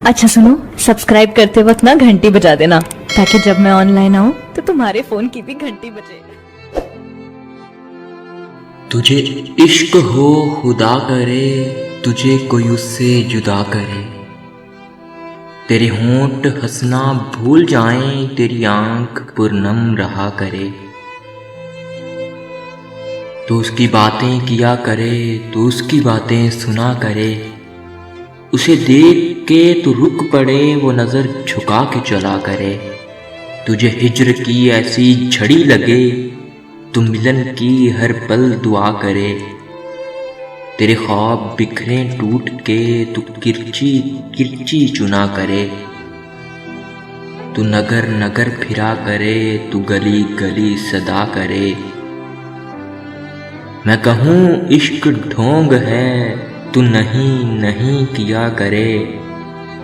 अच्छा सुनो, सब्सक्राइब करते वक्त ना घंटी बजा देना ताकि जब मैं ऑनलाइन आऊं तो तुम्हारे फोन की भी घंटी बजे। तुझे इश्क हो खुदा करे, तुझे कोई उससे जुदा करे। तेरे होंठ हंसना भूल जाएं, तेरी आंख पुरनम रहा करे। तो उसकी बातें किया करे, तो उसकी बातें सुना करे। उसे देख के तो रुक पड़े, वो नज़र झुका के चला करे। तुझे हिज्र की ऐसी झड़ी लगे, तू मिलन की हर पल दुआ करे। तेरे ख्वाब बिखरे टूट के, तू किरची किरची चुना करे। तू नगर नगर फिरा करे, तू गली गली सदा करे। मैं कहूँ इश्क ढोंग है, तू नहीं नहीं किया करे।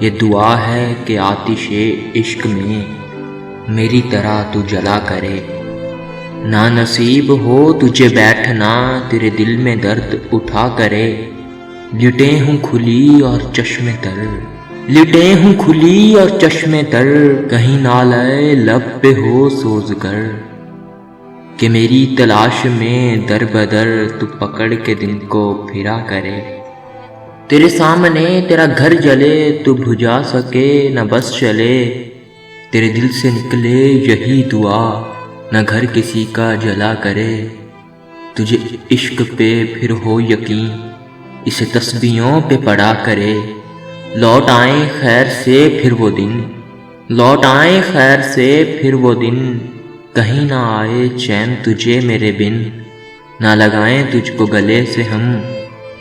ये दुआ है कि आतिशे इश्क में मेरी तरह तू जला करे। ना नसीब हो तुझे बैठना, तेरे दिल में दर्द उठा करे। लिटे हूँ खुली और चश्मे तर, लिटे हूँ खुली और चश्मे तर। कहीं ना लए लब पे हो सोज कर, कि मेरी तलाश में दर बदर तू पकड़ के दिन को फिरा करे। तेरे सामने तेरा घर जले, तू बुझा सके न बस चले। तेरे दिल से निकले यही दुआ, न घर किसी का जला करे। तुझे इश्क पे फिर हो यकीन, इसे तस्बीहों पे पड़ा करे। लौट आए खैर से फिर वो दिन, लौट आए खैर से फिर वो दिन। कहीं ना आए चैन तुझे मेरे बिन, ना लगाएं तुझको गले से हम,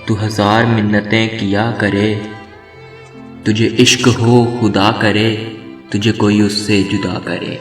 तू हजार मिन्नतें किया करे। तुझे इश्क हो खुदा करे, तुझे कोई उससे जुदा करे।